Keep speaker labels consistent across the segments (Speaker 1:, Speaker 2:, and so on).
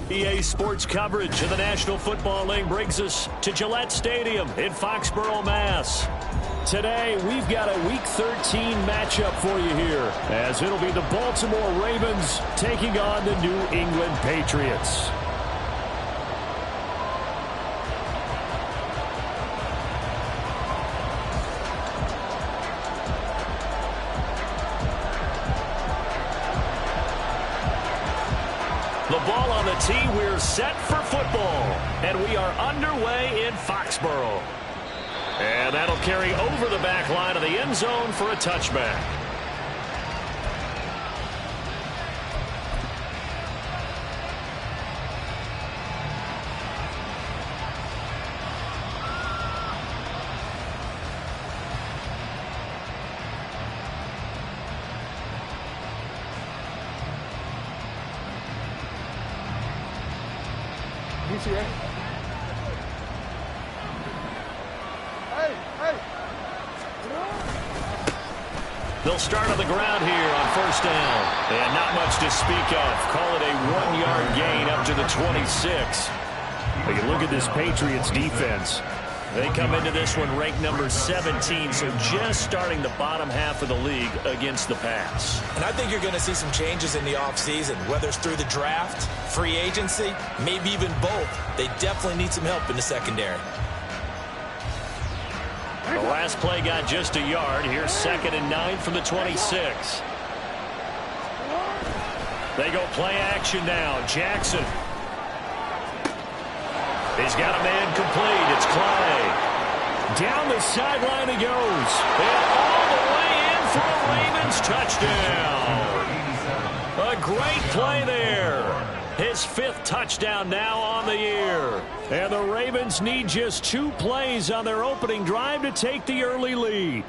Speaker 1: EA Sports coverage of the National Football League brings us to Gillette Stadium in Foxborough, Mass. Today, we've got a Week 13 matchup for you here, as it'll be the Baltimore Ravens taking on the New England Patriots. The ball on the tee, we're set for football, and we are underway in Foxborough. And that'll carry over the back line of the end zone for a touchback. They'll start on the ground here on first down. And not much to speak of. Call it a 1-yard gain up to the 26. But you look at this Patriots defense. They come into this one ranked number 17, so just starting the bottom half of the league against the pass.
Speaker 2: And I think you're going to see some changes in the offseason, whether it's through the draft, free agency, maybe even both. They definitely need some help in the secondary.
Speaker 1: The last play got just a yard. Here's 2nd and 9 from the 26. They go play action now. Jackson. He's got a man complete. It's Clay. Down the sideline he goes. And all the way in for a Ravens touchdown. A great play there. His 5th touchdown now on the year. And the Ravens need just 2 plays on their opening drive to take the early lead.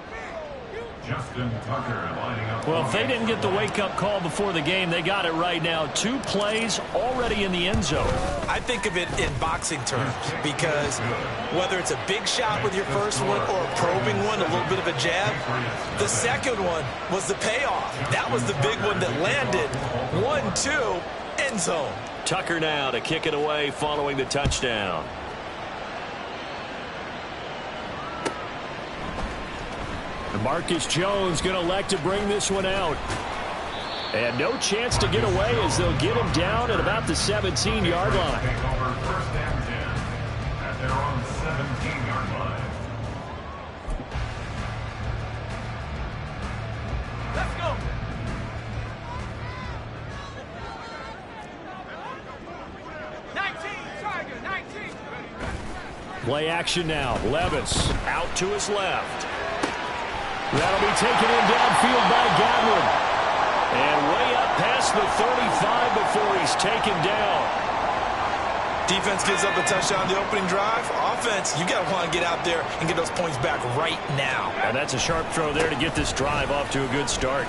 Speaker 1: Well, if they didn't get the wake-up call before the game, they got it right now. 2 plays already in the end zone.
Speaker 2: I think of it in boxing terms because whether it's a big shot with your first one or a probing one, a little bit of a jab, the second one was the payoff. That was the big one that landed. 1-2, end zone.
Speaker 1: Tucker now to kick it away following the touchdown. Marcus Jones going to elect to bring this one out. And no chance to get away as they'll get him down at about the 17-yard line. They're on the 17-yard line. Let's go. Play action now. Levis out to his left. That'll be taken in downfield by Godwin. And way up past the 35 before he's taken down.
Speaker 2: Defense gives up a touchdown on the opening drive. Offense, you got to want to get out there and get those points back right now.
Speaker 1: And that's a sharp throw there to get this drive off to a good start.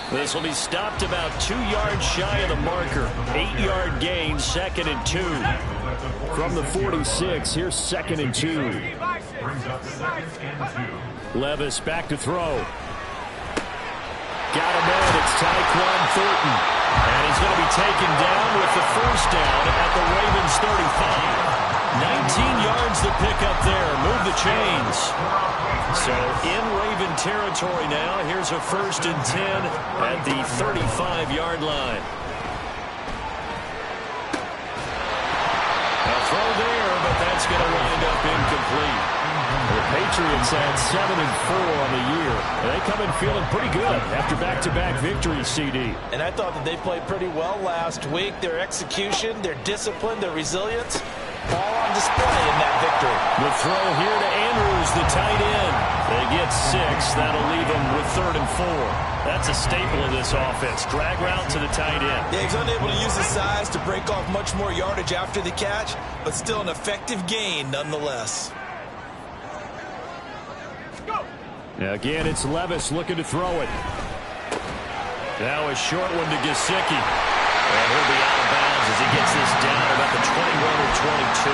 Speaker 1: This will be stopped about 2 yards shy of the marker. 8-yard gain, 2nd and 2. From the 46, here's 2nd and 2. Levis back to throw. Got him in. It's Tyquan Thornton. And he's going to be taken down with the first down at the Ravens 35. 19 yards to pick up there. Move the chains. So in Raven territory now. Here's a 1st and 10 at the 35-yard line. A throw there, but that's going to wind up incomplete. The Patriots had 7-4 on the year. They come in feeling pretty good after back-to-back victories, CD.
Speaker 2: And I thought that they played pretty well last week. Their execution, their discipline, their resilience, all on display in that victory.
Speaker 1: The throw here to Andrews, the tight end. They get 6. That'll leave them with 3rd and 4. That's a staple of this offense. Drag route to the tight end.
Speaker 2: Yeah, he's unable to use his size to break off much more yardage after the catch, but still an effective gain nonetheless.
Speaker 1: Again, it's Levis looking to throw it. Now a short one to Gesicki. And he'll be out of bounds as he gets this down about the 21 or 22.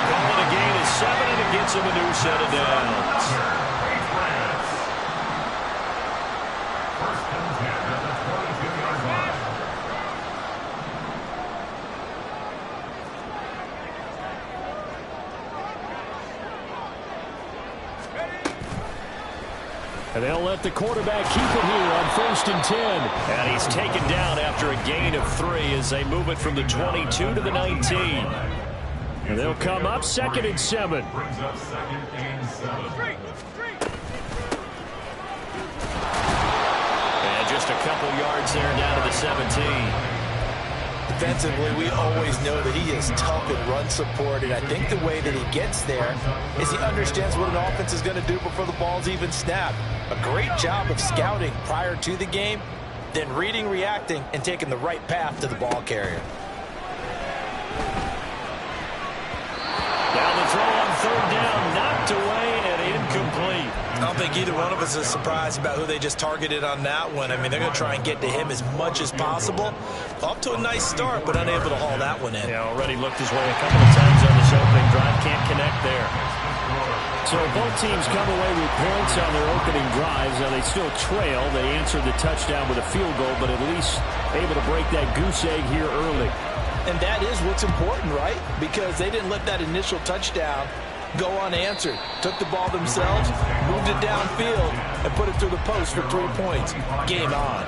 Speaker 1: Calling a gain of 7, and it gets him a new set of downs. And they'll let the quarterback keep it here on 1st and 10. And he's taken down after a gain of 3 as they move it from the 22 to the 19. And they'll come up 2nd and 7. And just a couple yards there down to the 17.
Speaker 2: Defensively, we always know that he is tough in run support, and I think the way that he gets there is he understands what an offense is going to do before the ball's even snapped. A great job of scouting prior to the game, then reading, reacting, and taking the right path to the ball carrier.
Speaker 1: Down the throw on 3rd down, knocked away and incomplete.
Speaker 2: I don't think either one of us is surprised about who they just targeted on that one. I mean, they're going to try and get to him as much as possible. Off to a nice start, but unable to haul that one in.
Speaker 1: Yeah, already looked his way a couple of times on this opening drive. Can't connect there. So both teams come away with points on their opening drives. Now they still trail. They answered the touchdown with a field goal, but at least able to break that goose egg here early.
Speaker 2: And that is what's important, right? Because they didn't let that initial touchdown go unanswered. Took the ball themselves, moved it downfield, and put it through the post for 3 points. Game on.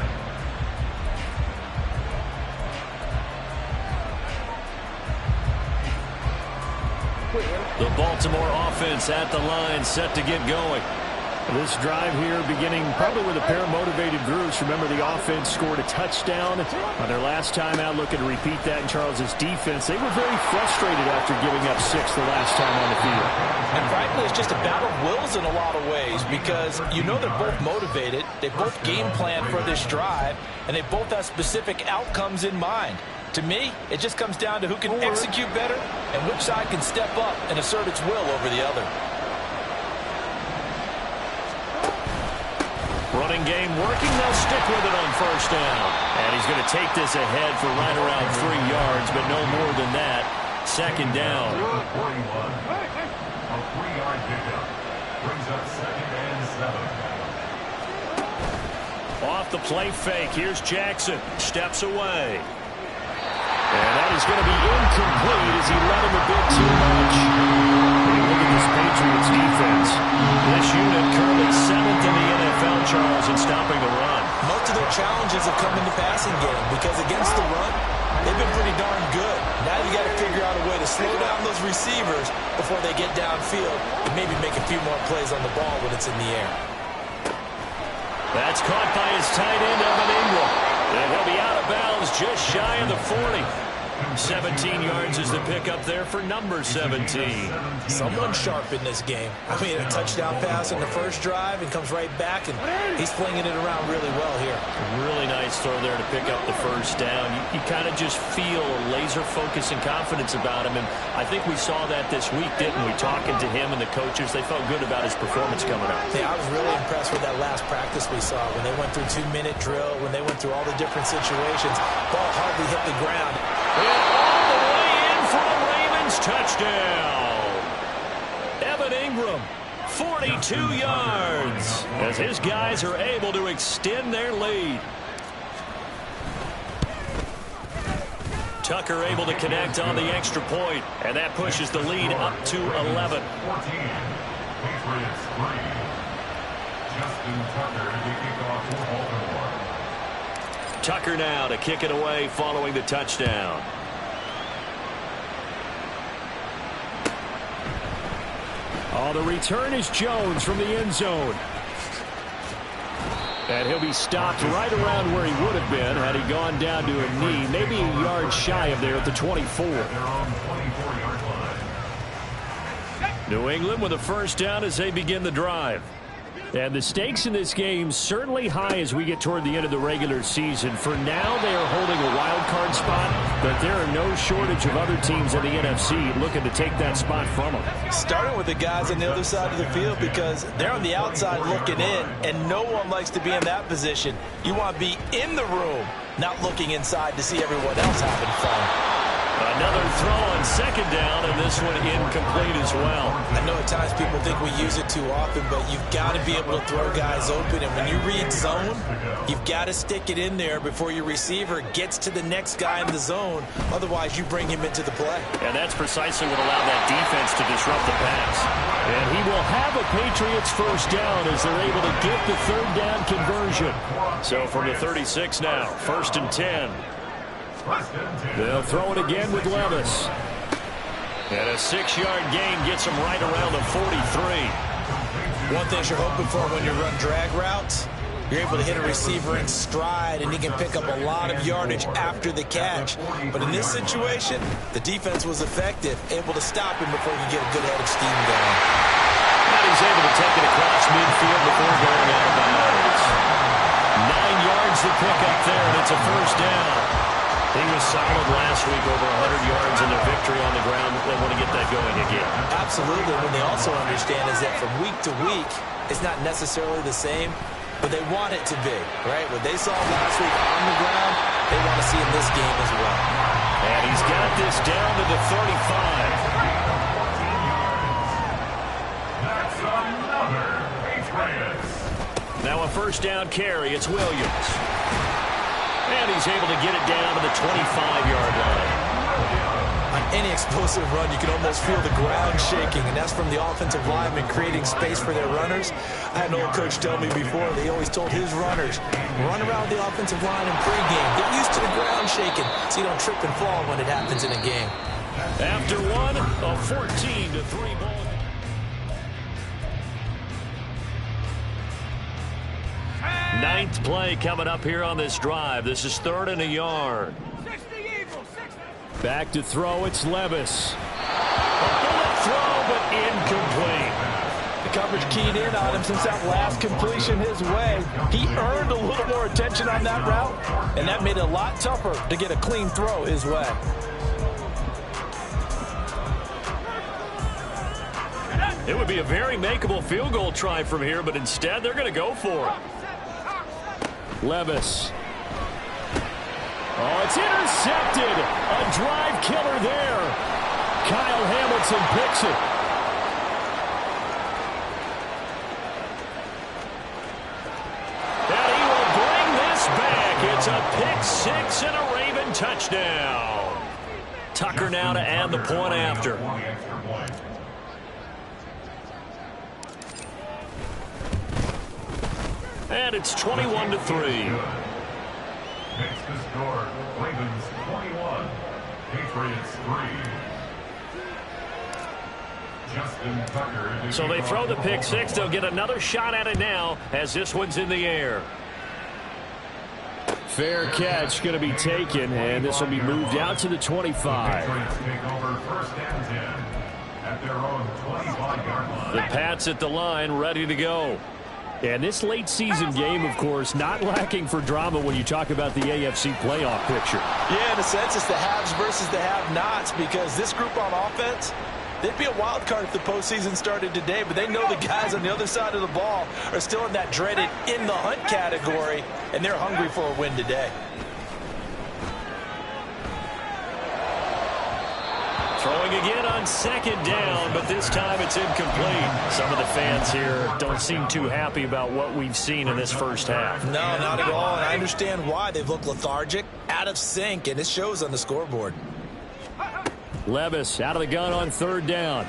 Speaker 1: The Baltimore offense at the line, set to get going. This drive here beginning probably with a pair of motivated groups. Remember, the offense scored a touchdown on their last time out. Looking to repeat that in Charles's defense. They were very frustrated after giving up 6 the last time on the field.
Speaker 2: And frankly, it's just a battle of wills in a lot of ways because you know they're both motivated. They both game plan for this drive, and they both have specific outcomes in mind. To me, it just comes down to who can execute better and which side can step up and assert its will over the other.
Speaker 1: Running game working. They'll stick with it on 1st down. And he's going to take this ahead for right around 3 yards, but no more than that. 2nd down.
Speaker 3: A 3-yard pickup brings up 2nd and 7.
Speaker 1: Off the play fake. Here's Jackson. Steps away. And that is going to be incomplete as he let him a bit too much. And look at this Patriots defense. This unit currently 7th in the NFL, Charles, in stopping the run.
Speaker 2: Most of their challenges have come in the passing game because against the run, they've been pretty darn good. Now you got to figure out a way to slow down those receivers before they get downfield and maybe make a few more plays on the ball when it's in the air.
Speaker 1: That's caught by his tight end, Evan Ingram. And he'll be out of bounds just shy of the 40. 17 yards is the pickup there for number 17.
Speaker 2: Someone sharp in this game. I mean, a touchdown pass in the first drive and comes right back, and he's flinging it around really well here.
Speaker 1: Really nice throw there to pick up the 1st down. You kind of just feel a laser focus and confidence about him, and I think we saw that this week, didn't we? Talking to him and the coaches, they felt good about his performance coming up.
Speaker 2: Yeah, I was really impressed with that last practice we saw when they went through 2-minute drill, when they went through all the different situations. Ball hardly hit the ground.
Speaker 1: And all the way in for the Ravens touchdown. Evan Ingram, 42 yards, as his guys are able to extend their lead. Tucker able to connect on the extra point, and that pushes the lead up to 11.
Speaker 3: 14. Patriots 3. Justin Tucker to kick off for Baltimore.
Speaker 1: Tucker now to kick it away following the touchdown. Oh, the return is Jones from the end zone. And he'll be stopped right around where he would have been had he gone down to a knee, maybe a yard shy of there at the 24. New England with a 1st down as they begin the drive. And the stakes in this game certainly high as we get toward the end of the regular season. For now, they are holding a wild card spot, but there are no shortage of other teams in the NFC looking to take that spot from them.
Speaker 2: Starting with the guys on the other side of the field because they're on the outside looking in, and no one likes to be in that position. You want to be in the room, not looking inside to see everyone else having fun.
Speaker 1: Another throw on second down, and this one incomplete as well.
Speaker 2: I know at times people think we use it too often, but you've got to be able to throw guys open. And when you read zone, you've got to stick it in there before your receiver gets to the next guy in the zone. Otherwise, you bring him into the play.
Speaker 1: And that's precisely what allowed that defense to disrupt the pass. And he will have a Patriots first down as they're able to get the third down conversion. So from the 36 now, 1st and 10. They'll throw it again with Levis. And a 6-yard gain gets him right around the 43.
Speaker 2: One thing you're hoping for when you run drag routes, you're able to hit a receiver in stride, and he can pick up a lot of yardage after the catch. But in this situation, the defense was effective, able to stop him before he could get a good head of steam going.
Speaker 1: And he's able to take it across midfield before going out of bounds. 9 yards to pick up there, and it's a first down. He was solid last week, over 100 yards in their victory on the ground. They want to get that going again.
Speaker 2: Absolutely. What they also understand is that from week to week, it's not necessarily the same, but they want it to be, right? What they saw last week on the ground, they want to see in this game as well.
Speaker 1: And he's got this down to the 35.
Speaker 3: That's another Patriots.
Speaker 1: Now a first down carry. It's Williams. And he's able to get it down to the 25-yard line.
Speaker 2: On any explosive run, you can almost feel the ground shaking, and that's from the offensive linemen creating space for their runners. I had an old coach tell me before, they always told his runners, run around the offensive line in pregame. Get used to the ground shaking so you don't trip and fall when it happens in a game.
Speaker 1: After one, a 14-3 ball. Ninth play coming up here on this drive. This is 3rd and a yard. Back to throw, it's Levis. A bullet throw, but incomplete.
Speaker 4: The coverage keyed in on him since that last completion his way. He earned a little more attention on that route, and that made it a lot tougher to get a clean throw his way.
Speaker 1: It would be a very makeable field goal try from here, but instead they're going to go for it. Levis. Oh, it's intercepted. A drive killer there. Kyle Hamilton picks it. And he will bring this back. It's a pick six and a Raven touchdown. Tucker now to add the point after. And it's 21-3.
Speaker 3: Makes the score Ravens 21, Patriots 3. Justin Tucker.
Speaker 1: So they throw the pick six. They'll get another shot at it now as this one's in the air. Fair catch going to be taken, and this will be moved out to the 25.
Speaker 3: Patriots take over 1st and 10 at their own 25-yard line.
Speaker 1: The Pats at the line, ready to go. And this late season game, of course, not lacking for drama when you talk about the AFC playoff picture.
Speaker 4: Yeah, in a sense, it's the haves versus the have-nots, because this group on offense, they'd be a wild card if the postseason started today, but they know the guys on the other side of the ball are still in that dreaded in-the-hunt category, and they're hungry for a win today.
Speaker 1: Throwing again on 2nd down, but this time it's incomplete. Some of the fans here don't seem too happy about what we've seen in this first half.
Speaker 2: No, not at all, and I understand why. They've looked lethargic, out of sync, and it shows on the scoreboard.
Speaker 1: Levis out of the gun on 3rd down.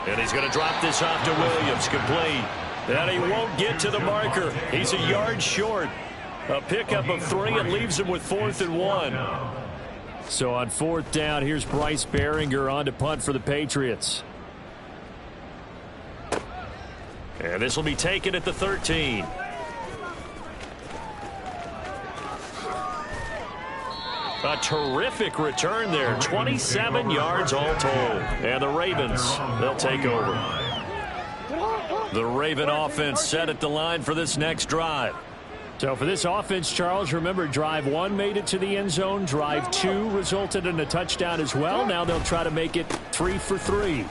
Speaker 1: And he's going to drop this off to Williams, complete. And he won't get to the marker. He's a yard short. A pickup of 3 and leaves him with 4th and 1. So on 4th down, here's Bryce Behringer on to punt for the Patriots. And this will be taken at the 13. A terrific return there. 27 yards all told. And the Ravens, they'll take over. The Raven offense set at the line for this next drive. So for this offense, Charles, remember, drive 1 made it to the end zone. Drive 2 resulted in a touchdown as well. Now they'll try to make it 3 for 3.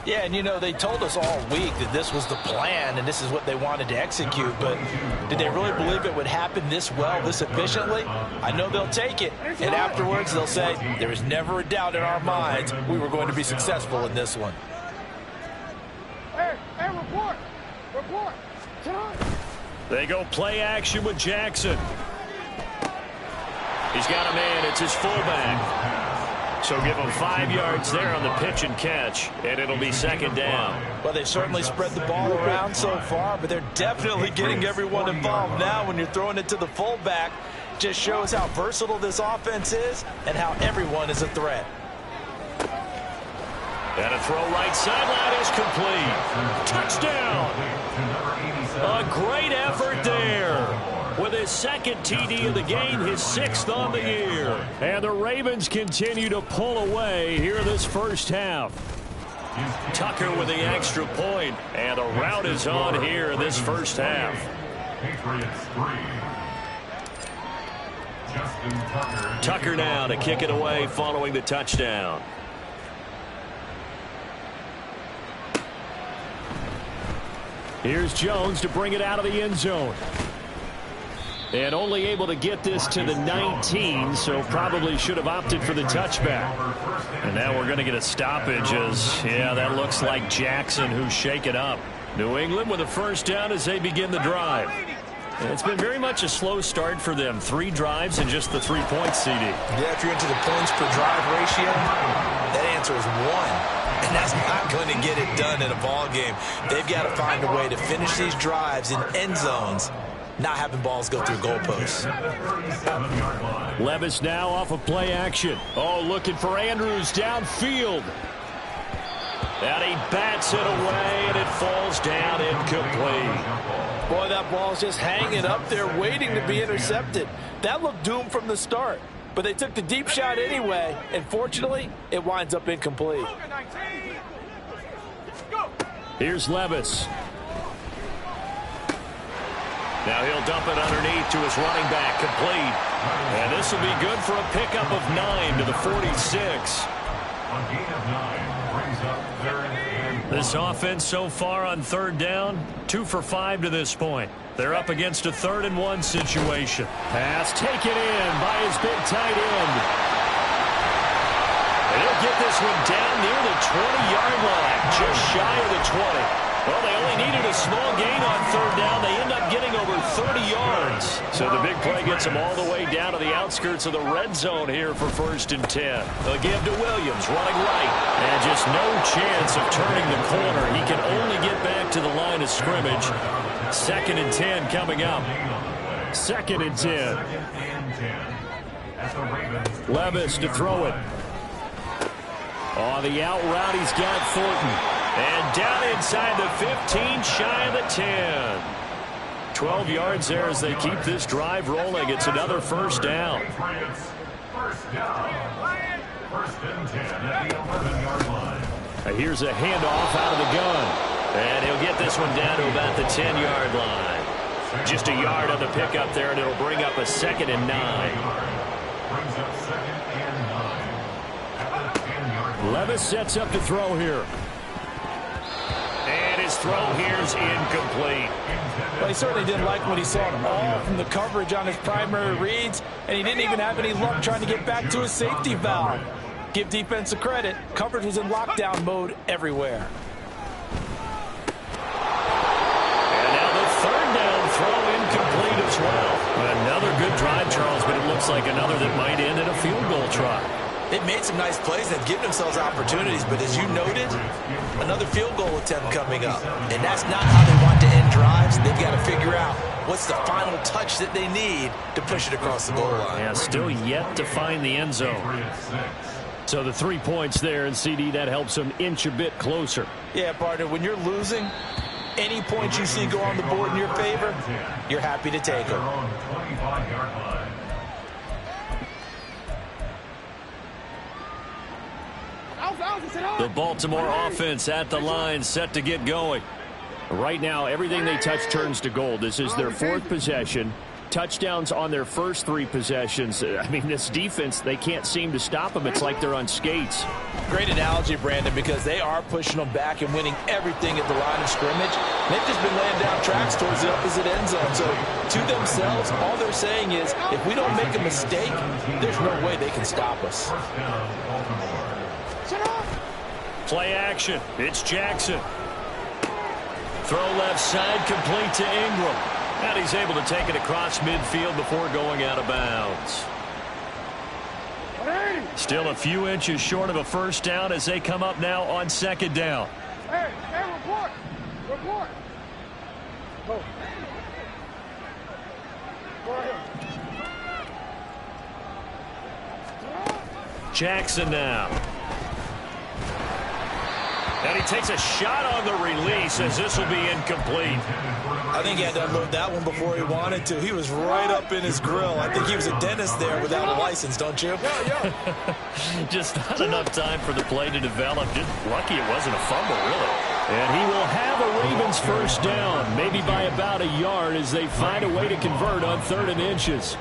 Speaker 4: Yeah, and you know, they told us all week that this was the plan and this is what they wanted to execute, but did they really believe it would happen this well, this efficiently? I know they'll take it, and afterwards they'll say, there was never a doubt in our minds we were going to be successful in this one.
Speaker 5: Hey, report! Report!
Speaker 1: They go play action with Jackson. He's got a man. It's his fullback. So give him 5 yards there on the pitch and catch, and it'll be second down.
Speaker 4: Well, they've certainly spread the ball around so far, but they're definitely getting everyone involved now when you're throwing it to the fullback. Just shows how versatile this offense is and how everyone is a threat.
Speaker 1: And a throw right sideline is complete. Touchdown. A great effort there. With his second TD of the game, his 6th on the year. And the Ravens continue to pull away here this first half. Tucker with the extra point, and the route is on here in this first half. Tucker now to kick it away following the touchdown. Here's Jones to bring it out of the end zone. And only able to get this to the 19, so probably should have opted for the touchback. And now we're going to get a stoppage as, yeah, that looks like Jackson who's shaken up. New England with a first down as they begin the drive. And it's been very much a slow start for them. 3 drives and just the 3 points, CD.
Speaker 2: Yeah, if you're into the points per drive ratio, that answer is 1. And that's not going to get it done in a ball game. They've got to find a way to finish these drives in end zones, not having balls go through goalposts.
Speaker 1: Levis now off of play action. Oh, looking for Andrews downfield. And he bats it away, and it falls down incomplete.
Speaker 4: Boy, that ball's just hanging up there waiting to be intercepted. That looked doomed from the start. But they took the deep shot anyway, and fortunately, it winds up incomplete.
Speaker 1: Here's Levis. Now he'll dump it underneath to his running back, complete. And this will be good for a pickup of 9 to the 46. This offense so far on third down, 2 for 5 to this point. They're up against a 3rd and 1 situation. Pass taken in by his big tight end. And he'll get this one down near the 20-yard line, just shy of the 20. Well, they only needed a small gain on third down. They end up getting over 30 yards. So the big play gets them all the way down to the outskirts of the red zone here for 1st and 10. They'll give to Williams, running right. And just no chance of turning the corner. He can only get back to the line of scrimmage. 2nd and 10 coming up. 2nd and 10. Levis to throw it. On the out route, he's got Thornton. And down inside the 15, shy of the 10. 12 yards there as they keep this drive rolling. It's another first down. Here's a handoff out of the gun. And he'll get this one down to about the 10-yard line. Just a yard on the pickup there, and it'll bring up a 2nd and 9. Levis sets up to throw here. And his throw here's incomplete.
Speaker 4: Well, he certainly didn't like what he saw at all from the coverage on his primary reads, and he didn't even have any luck trying to get back to his safety valve. Give defense a credit. Coverage was in lockdown mode everywhere.
Speaker 1: And now the 3rd down throw incomplete as well. Another good drive, Charles, but it looks like another that might end in a field goal try.
Speaker 2: They've made some nice plays. They've given themselves opportunities, but as you noted, another field goal attempt coming up. And that's not how they want to end drives. They've got to figure out what's the final touch that they need to push it across the goal line.
Speaker 1: Yeah, still yet to find the end zone. So the 3 points there, and CD, that helps them inch a bit closer.
Speaker 4: Yeah, partner, when you're losing, any points you see go on the board in your favor, you're happy to take them.
Speaker 1: The Baltimore offense at the line, set to get going. Right now, everything they touch turns to gold. This is their 4th possession. touchdowns on their first 3 possessions. I mean, this defense, they can't seem to stop them. It's like they're on skates.
Speaker 4: Great analogy, Brandon, because they are pushing them back and winning everything at the line of scrimmage. They've just been laying down tracks towards the opposite end zone. So to themselves, all they're saying is, if we don't make a mistake, there's no way they can stop us.
Speaker 1: Play action. It's Jackson. Throw left side, complete to Ingram. And he's able to take it across midfield before going out of bounds. Still a few inches short of a first down as they come up now on second down.
Speaker 5: Hey, report. Report. Go. Go ahead.
Speaker 1: Jackson now. And he takes a shot on the release as this will be incomplete.
Speaker 4: I think he had to unload that one before he wanted to. He was right up in his grill. I think he was a dentist there without a license, don't you?
Speaker 1: Just not enough time for the play to develop. Just lucky it wasn't a fumble, really. And he will have a Ravens first down, maybe by about a yard as they find a way to convert on 3rd and inches.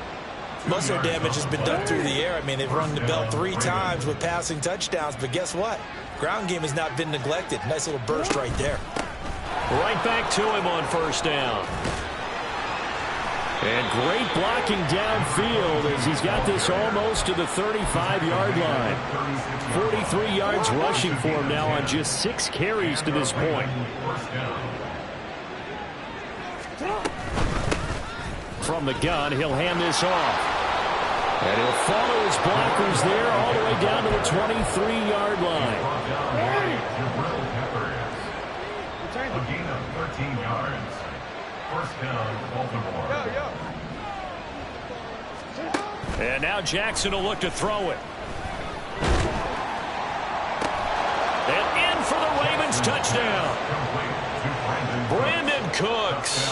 Speaker 4: Most of their damage has been done through the air. I mean, they've rung the bell 3 times with passing touchdowns, but guess what? Ground game has not been neglected. Nice little burst right there.
Speaker 1: Right back to him on first down. And great blocking downfield as he's got this almost to the 35-yard line. 43 yards rushing for him now on just 6 carries to this point. From the gun, he'll hand this off. And he'll follow his blockers there all the way down to the 23-yard line.
Speaker 3: A gain of 13 yards. First down, Baltimore.
Speaker 1: And now Jackson will look to throw it. And in for the Ravens touchdown. Brandon Cooks,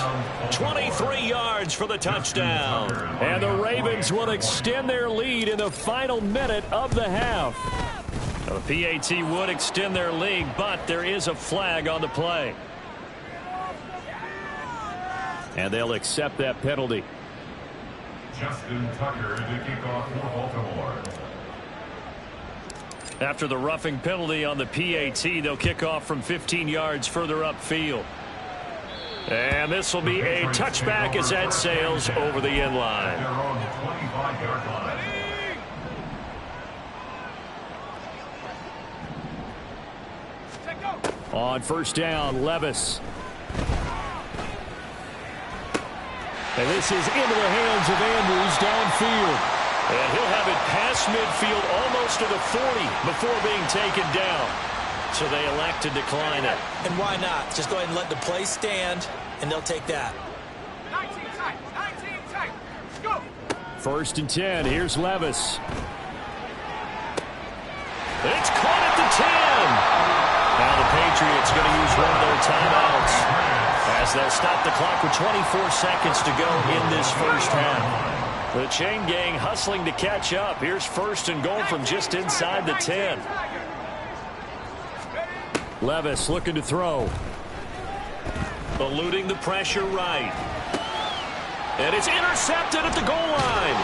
Speaker 1: 23 yards for the touchdown. And the Ravens will extend their lead in the final minute of the half. The PAT would extend their lead, but there is a flag on the play. And they'll accept that penalty.
Speaker 3: Justin Tucker to kick off for Baltimore.
Speaker 1: After the roughing penalty on the PAT, they'll kick off from 15 yards further upfield. And this will be a touchback as that sails over the end line.
Speaker 3: They're on the 25-yard line.
Speaker 1: On first down, Levis. And this is into the hands of Andrews downfield. And he'll have it past midfield almost to the 40 before being taken down. So they elect to decline it.
Speaker 4: And why not? Just go ahead and let the play stand, and they'll take that.
Speaker 5: 19 tight. 19 tight. Go.
Speaker 1: First and 10. Here's Levis. It's caught at the 10. Now the Patriots going to use one of their timeouts as they'll stop the clock with 24 seconds to go in this first half. The chain gang hustling to catch up. Here's first and goal from just inside the 10. Levis looking to throw. Eluding the pressure right. And it's intercepted at the goal line.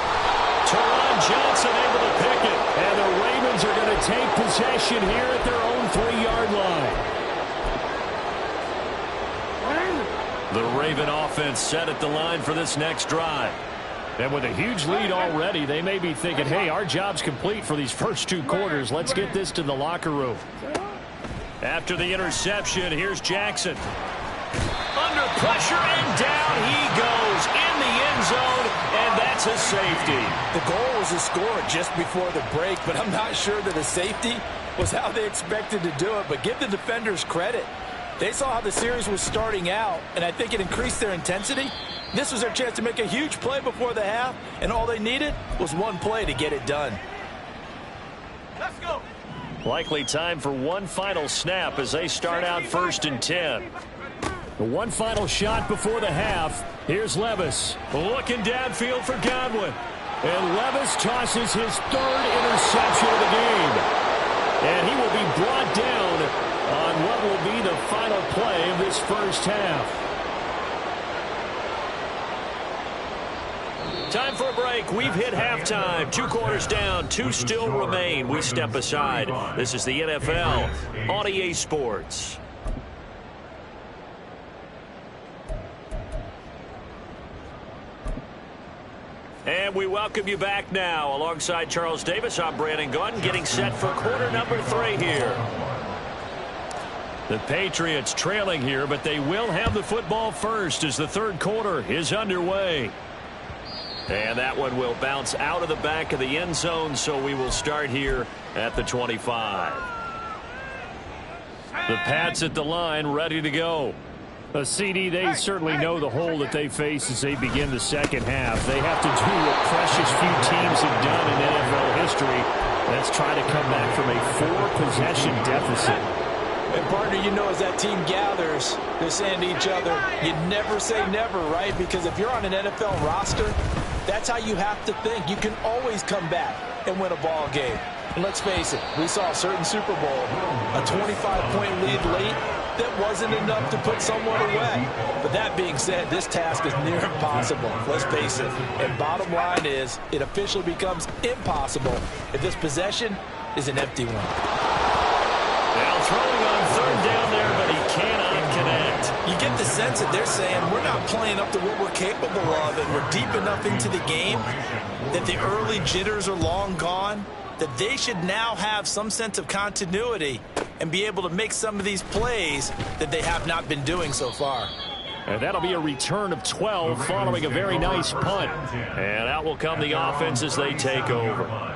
Speaker 1: Teron Johnson able to pick it. And the Ravens are going to take possession here at their own 3-yard line. The Raven offense set at the line for this next drive. And with a huge lead already, they may be thinking, hey, our job's complete for these first 2 quarters. Let's get this to the locker room. After the interception, here's Jackson. Under pressure, and down he goes in the end zone, and that's a safety.
Speaker 4: The goal was a score just before the break, but I'm not sure that a safety was how they expected to do it. But give the defenders credit. They saw how the series was starting out, and I think it increased their intensity. This was their chance to make a huge play before the half, and all they needed was one play to get it done.
Speaker 5: Let's go.
Speaker 1: Likely time for one final snap as they start out first and 10. The one final shot before the half. Here's Levis looking downfield for Godwin. And Levis tosses his 3rd interception of the game. And he will be brought down on what will be the final play of this first half. Time for a break. We've hit halftime. 2 quarters down. 2 still remain. We step aside. This is the NFL on EA Sports. And we welcome you back now. Alongside Charles Davis, I'm Brandon Gunn, getting set for quarter number 3 here. The Patriots trailing here, but they will have the football first as the third quarter is underway. And that one will bounce out of the back of the end zone, so we will start here at the 25. The Pats at the line, ready to go. A CD, they certainly know the hole that they face as they begin the second half. They have to do what precious few teams have done in NFL history. That's try to come back from a 4-possession deficit.
Speaker 4: And, partner, you know, as that team gathers, they're saying to each other, you never say never, right? Because if you're on an NFL roster, that's how you have to think. You can always come back and win a ball game. And let's face it, we saw a certain Super Bowl, a 25-point lead late. That wasn't enough to put someone away. But that being said, this task is near impossible. Let's face it. And bottom line is, it officially becomes impossible if this possession is an empty one.
Speaker 1: Now throwing on third down there, but he cannot connect.
Speaker 2: You get the sense that they're saying we're not playing up to what we're capable of, and we're deep enough into the game that the early jitters are long gone, that they should now have some sense of continuity and be able to make some of these plays that they have not been doing so far.
Speaker 1: And that'll be a return of 12 following a very nice punt. And out will come the offense as they take over.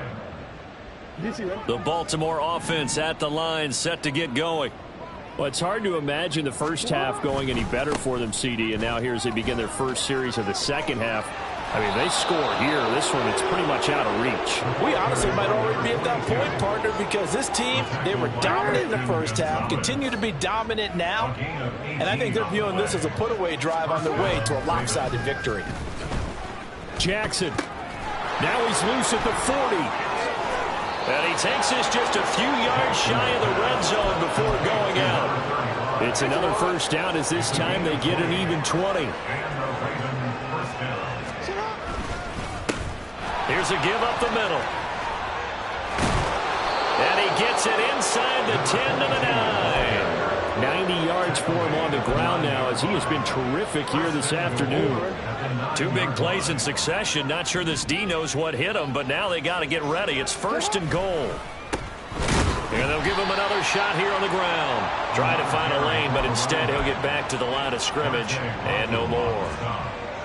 Speaker 1: The Baltimore offense at the line, set to get going. Well, it's hard to imagine the first half going any better for them, CD, and now here as they begin their first series of the second half. I mean, they score here. This one, it's pretty much out of reach.
Speaker 4: We honestly might already be at that point, partner, because this team, they were dominant in the first half, continue to be dominant now, and I think they're viewing this as a put-away drive on their way to a lopsided victory.
Speaker 1: Jackson. Now he's loose at the 40. And he takes this just a few yards shy of the red zone before going out. It's another first down as this time they get an even 20. Here's a give up the middle. And he gets it inside the 10 to the 9. 90 yards for him on the ground now as he has been terrific here this afternoon. 2 big plays in succession. Not sure this D knows what hit him, but now they got to get ready. It's 1st and goal. And they'll give him another shot here on the ground. Try to find a lane, but instead he'll get back to the line of scrimmage and no more.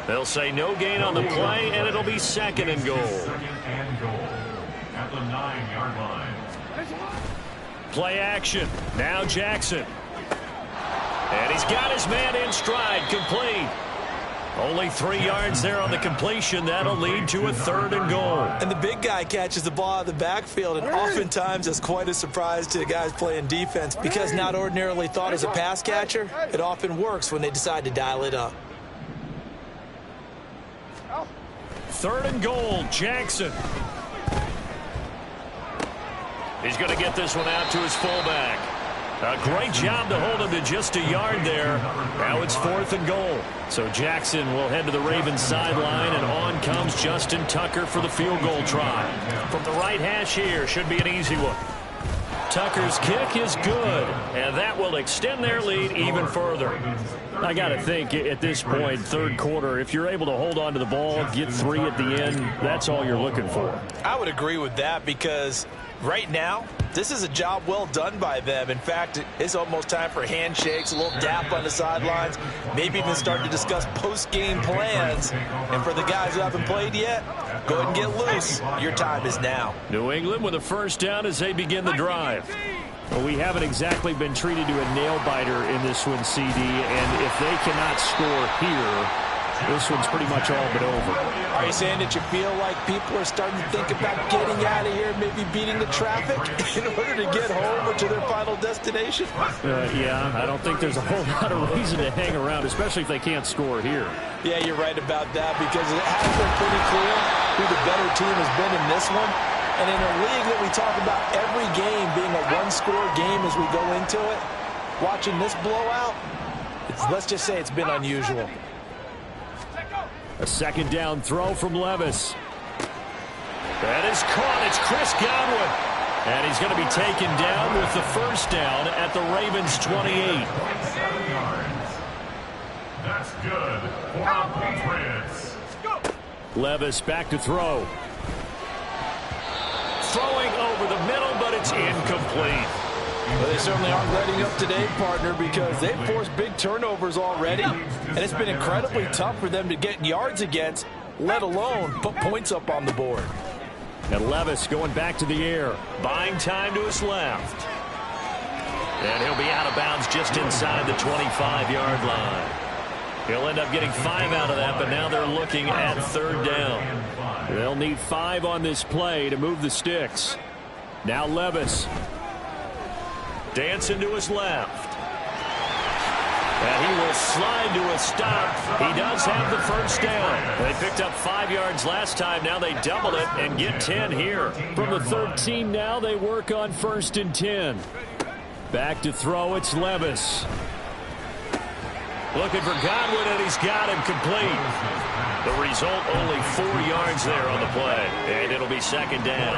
Speaker 1: They'll say no gain on the play, and it'll be 2nd and goal.
Speaker 3: At the 9-yard line.
Speaker 1: Play action. Now Jackson. And he's got his man in stride, complete. Only 3 yards there on the completion. That'll lead to a 3rd and goal.
Speaker 2: And the big guy catches the ball out of the backfield, and oftentimes that's quite a surprise to the guys playing defense because not ordinarily thought as a pass catcher, it often works when they decide to dial it up.
Speaker 1: 3rd and goal, Jackson. He's going to get this one out to his fullback. A great job to hold him to just a yard there. Now it's 4th and goal. So Jackson will head to the Ravens sideline, and on comes Justin Tucker for the field goal try. From the right hash here, should be an easy one. Tucker's kick is good, and that will extend their lead even further. I got to think at this point, third quarter, if you're able to hold on to the ball, get 3 at the end, that's all you're looking for.
Speaker 4: I would agree with that because right now, this is a job well done by them. In fact, it's almost time for handshakes, a little dap on the sidelines, maybe even start to discuss post-game plans. And for the guys who haven't played yet, go ahead and get loose. Your time is now.
Speaker 1: New England with a first down as they begin the drive. Well, we haven't exactly been treated to a nail-biter in this one, CD, and if they cannot score here, this one's pretty much all but over.
Speaker 4: Are you saying that you feel like people are starting to think about getting out of here, maybe beating the traffic in order to get home or to their final destination?
Speaker 1: Yeah, I don't think there's a whole lot of reason to hang around, especially if they can't score here.
Speaker 4: Yeah, you're right about that because it has been pretty clear who the better team has been in this one. And in a league that we talk about every game being a one-score game as we go into it, watching this blowout, let's just say it's been unusual.
Speaker 1: A second down throw from Levis. That is caught. It's Chris Godwin. And he's going to be taken down with the first down at the Ravens' 28.
Speaker 3: 7 yards. That's good for the Patriots.
Speaker 1: Levis back to throw. Throwing over the middle, but it's incomplete.
Speaker 4: Well, they certainly aren't letting up today, partner, because they've forced big turnovers already, and it's been incredibly tough for them to get yards against, let alone put points up on the board.
Speaker 1: And Levis going back to the air, buying time to his left. And he'll be out of bounds just inside the 25-yard line. He'll end up getting 5 out of that, but now they're looking at third down. They'll need 5 on this play to move the sticks. Now Levis. Dancing to his left. And he will slide to a stop. He does have the first down. They picked up 5 yards last time. Now they double it and get 10 here. From the 13 now, they work on 1st and 10. Back to throw, it's Levis. Looking for Godwin, and he's got him complete. The result, only 4 yards there on the play. And it'll be second down.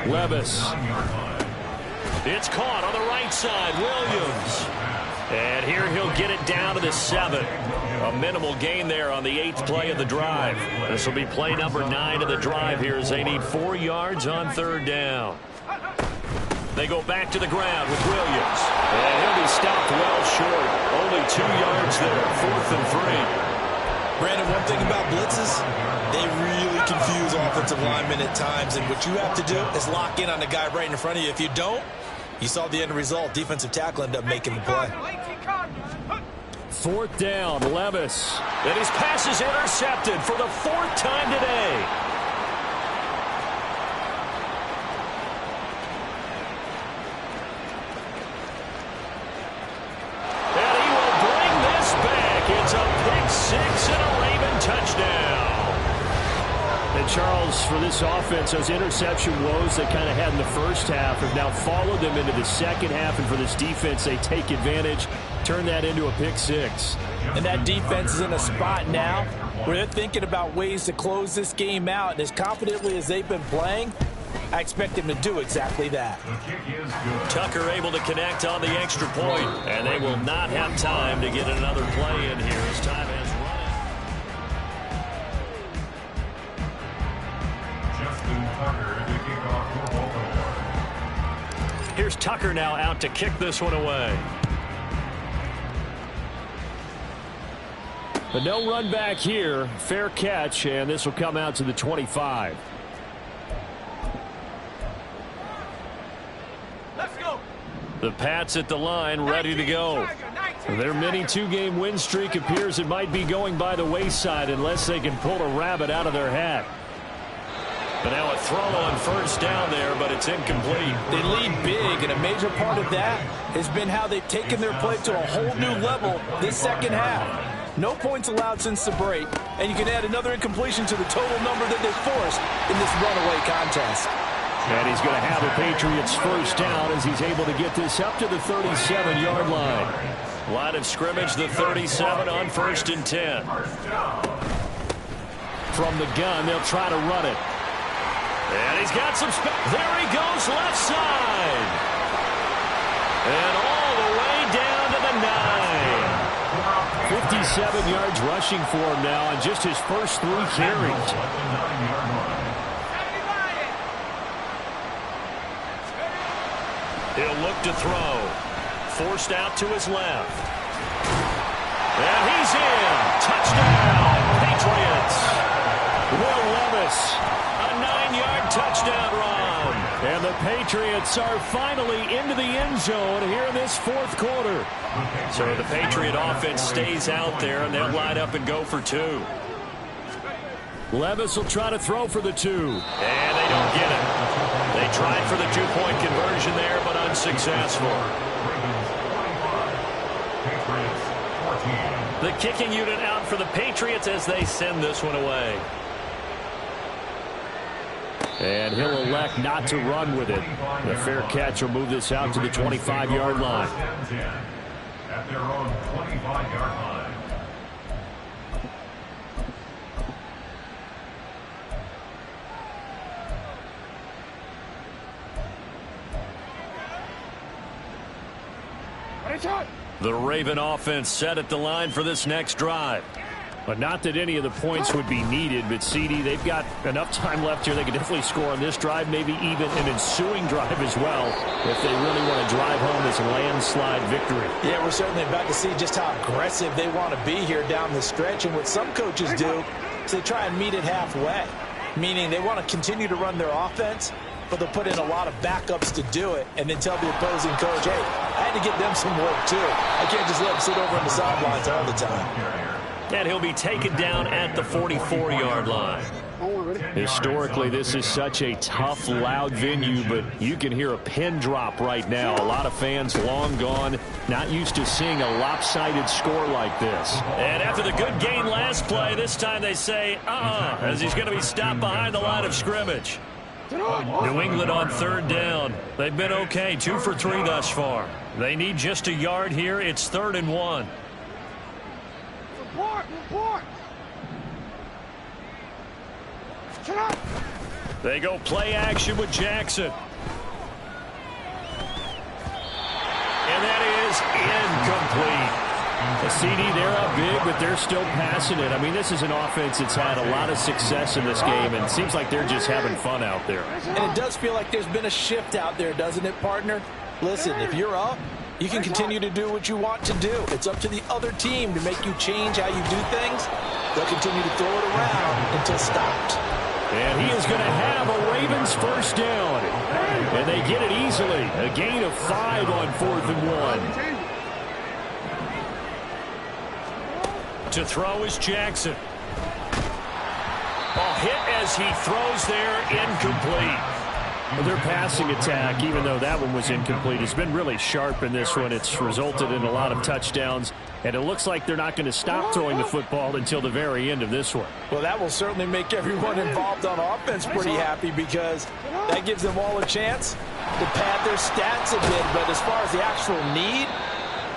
Speaker 1: Levis. It's caught on the right side. Williams. And here he'll get it down to the 7. A minimal gain there on the 8th play of the drive. This will be play number 9 of the drive here as they need 4 yards on third down. They go back to the ground with Williams. And he'll be stopped well short. Only 2 yards there. 4th and 3.
Speaker 2: Brandon, one thing about blitzes, they really confuse offensive linemen at times, and what you have to do is lock in on the guy right in front of you. If you don't, you saw the end result. Defensive tackle ended up making the play.
Speaker 1: 4th down, Levis. And his pass is intercepted for the 4th time today. And he will bring this back. It's a pick 6 and a Raven touchdown. And Charles, for this offense, those interception woes they kind of had in the first half have now followed them into the second half. And for this defense, they take advantage, turn that into a pick 6.
Speaker 4: And that defense is in a spot now where they're thinking about ways to close this game out. And as confidently as they've been playing, I expect them to do exactly that.
Speaker 1: Tucker able to connect on the extra point, and they will not have time to get another play in here as time has run. Here's Tucker now out to kick this one away. But no run back here. Fair catch, and this will come out to the 25.
Speaker 5: Let's go.
Speaker 1: The Pats at the line, ready to go. Their mini 2-game win streak appears it might be going by the wayside unless they can pull a rabbit out of their hat. But now a throw on first down there, but it's incomplete.
Speaker 4: They lead big, and a major part of that has been how they've taken their play to a whole new level this second half. No points allowed since the break, and you can add another incompletion to the total number that they've forced in this runaway contest.
Speaker 1: And he's going to have a Patriots first down as he's able to get this up to the 37-yard line. Line of scrimmage, the 37 on 1st and 10. From the gun, they'll try to run it. And he's got some there he goes, left side. And all the way down to the 9. 57 yards rushing for him now on just his first 3 carries. He'll look to throw. Forced out to his left. And he's in. Touchdown, Patriots. Will Levis, a 9-yard touchdown run. And the Patriots are finally into the end zone here in this 4th quarter. So the Patriot offense stays out there, and they'll line up and go for 2. Levis will try to throw for the 2. And they don't get it. They tried for the 2-point conversion there, but unsuccessful. The kicking unit out for the Patriots as they send this one away. And he'll elect not to run with it. The fair catch will move this out to the 25-yard line.
Speaker 3: at their own 25-yard line.
Speaker 1: The Raven offense set at the line for this next drive. But not that any of the points would be needed, but CD, they've got enough time left here. They can definitely score on this drive, maybe even an ensuing drive as well, if they really want to drive home this landslide victory.
Speaker 4: Yeah, we're certainly about to see just how aggressive they want to be here down the stretch. And what some coaches do is they try and meet it halfway, meaning they want to continue to run their offense, but they'll put in a lot of backups to do it and then tell the opposing coach, hey, I had to get them some work too. I can't just let them sit over on the sidelines all the time.
Speaker 1: And he'll be taken down at the 44-yard line. Historically, this is such a tough, loud venue, but you can hear a pin drop right now. A lot of fans long gone, not used to seeing a lopsided score like this. And after the good gain last play, this time they say, as he's going to be stopped behind the line of scrimmage. New England on third down. They've been okay, 2 for 3 thus far. They need just a yard here. It's 3rd and 1.
Speaker 5: Report!
Speaker 1: They go play action with Jackson. And that is incomplete. The CD, they're up big, but they're still passing it. I mean, this is an offense that's had a lot of success in this game, and it seems like they're just having fun out there.
Speaker 4: And it does feel like there's been a shift out there, doesn't it, partner? Listen, if you're up, you can continue to do what you want to do. It's up to the other team to make you change how you do things. They'll continue to throw it around until stopped.
Speaker 1: And he is going to have a Ravens first down. And they get it easily. A gain of 5 on 4th and 1. To throw is Jackson. A hit as he throws there, incomplete. Their passing attack, even though that one was incomplete, has been really sharp in this one. It's resulted in a lot of touchdowns, and it looks like they're not going to stop throwing the football until the very end of this one.
Speaker 4: Well, that will certainly make everyone involved on offense pretty happy because that gives them all a chance to pad their stats a bit. But as far as the actual need,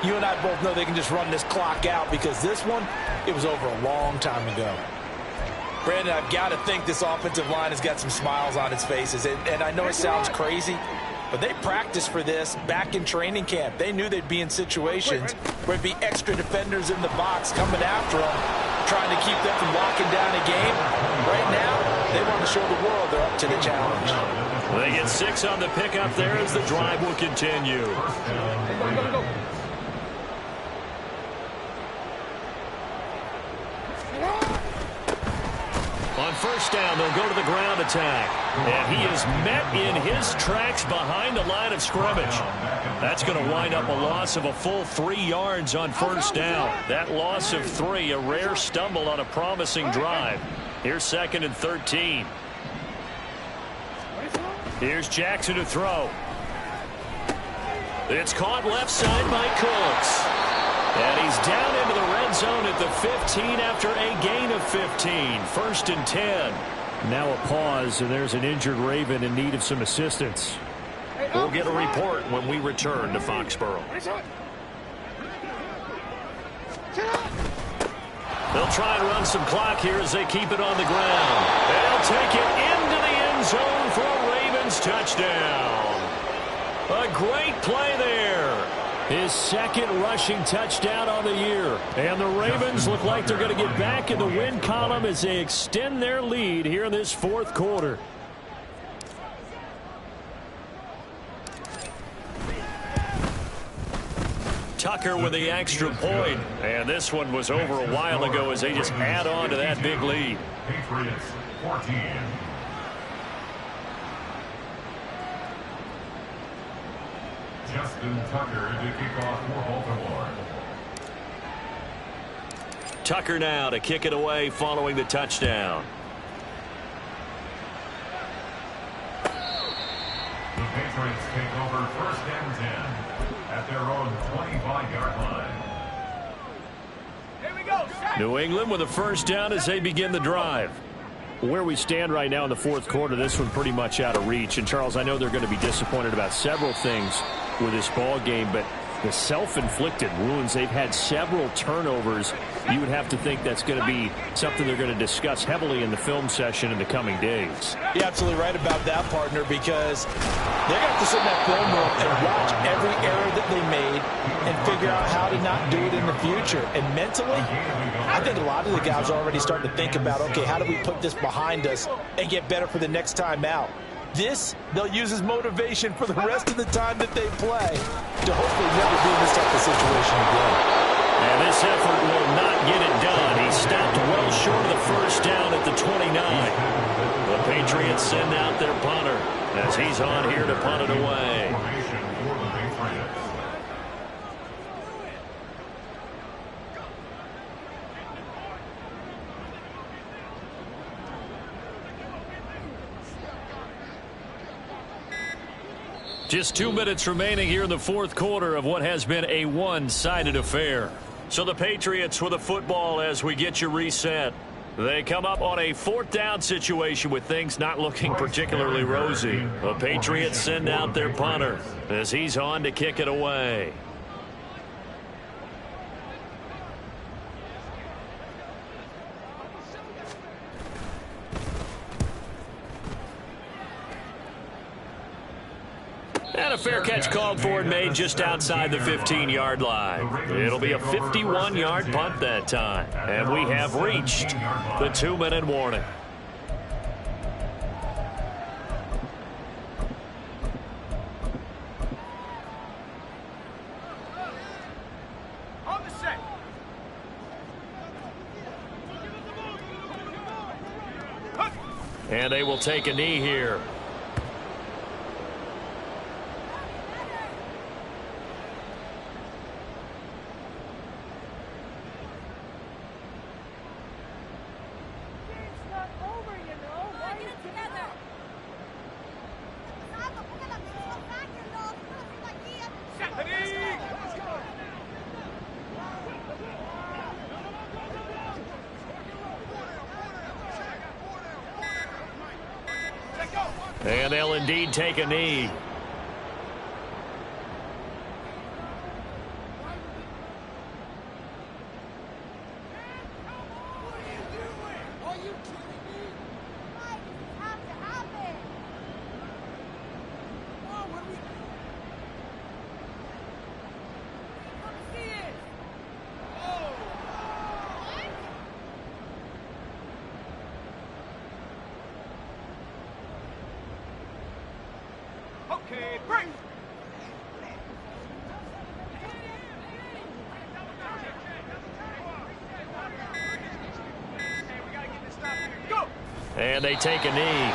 Speaker 4: you and I both know they can just run this clock out because this one, it was over a long time ago. Brandon, I've got to think this offensive line has got some smiles on its faces. And I know it sounds crazy, but they practiced for this back in training camp. They knew they'd be in situations where it'd be extra defenders in the box coming after them, trying to keep them from locking down a game. Right now, they want to show the world they're up to the challenge.
Speaker 1: They get 6 on the pickup there as the drive will continue.
Speaker 5: Go.
Speaker 1: On first down, they'll go to the ground attack. And he is met in his tracks behind the line of scrimmage. That's going to wind up a loss of a full 3 yards on first down. That loss of 3, a rare stumble on a promising drive. Here's 2nd and 13. Here's Jackson to throw. It's caught left side by Cooks. And he's down into the red zone at the 15 after a gain of 15. 1st and 10. Now a pause, and there's an injured Raven in need of some assistance. We'll get a report when we return to Foxborough. They'll try and run some clock here as they keep it on the ground. They'll take it into the end zone for a Ravens touchdown. A great play there. His 2nd rushing touchdown on the year. And the Ravens look like they're going to get back in the win column as they extend their lead here in this 4th quarter. Tucker with the extra point. And this one was over a while ago as they just add on to that big lead.
Speaker 3: Patriots 14. Justin Tucker to kick off for Baltimore.
Speaker 1: Tucker now to kick it away following the touchdown.
Speaker 3: The Patriots take over 1st and 10 at their own 25-yard line.
Speaker 5: Here we go.
Speaker 1: New England with a first down as they begin the drive. Where we stand right now in the 4th quarter, this one pretty much out of reach. And, Charles, I know they're going to be disappointed about several things with this ball game, but The self-inflicted wounds. They've had several turnovers. You would have to think that's going to be something they're going to discuss heavily in the film session in the coming days.
Speaker 4: You're absolutely right about that, partner, because they're going to have to sit in that film room and watch every error that they made and figure out how to not do it in the future. And mentally, I think a lot of the guys are already starting to think about, okay, how do we put this behind us and get better for the next time out? This, they'll use as motivation for the rest of the time that they play to hopefully never be in this type of situation again.
Speaker 1: And this effort will not get it done. He stopped well short of the first down at the 29. The Patriots send out their punter as he's on here to punt it away. Just 2 minutes remaining here in the fourth quarter of what has been a one-sided affair. So the Patriots with the football as we get you reset. They come up on a fourth down situation with things not looking particularly rosy. The Patriots send out their punter as he's on to kick it away. And a fair catch called for and made just outside the 15-yard line. It'll be a 51-yard punt that time. And we have reached the 2-minute warning.
Speaker 5: On the set.
Speaker 1: And they will take a knee here. And they'll indeed take a knee.
Speaker 5: Okay, break. Go.
Speaker 1: And they take a knee.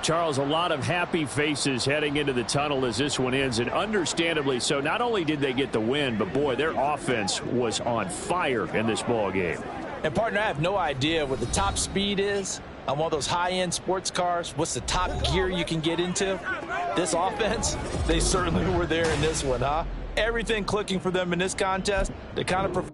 Speaker 1: Charles, a lot of happy faces heading into the tunnel as this one ends, and understandably so. Not only did they get the win, but boy, their offense was on fire in this ball game.
Speaker 4: And partner, I have no idea what the top speed is on one of those high-end sports cars. What's the top gear you can get into? This offense, they certainly were there in this one, huh? Everything clicking for them in this contest. They kind of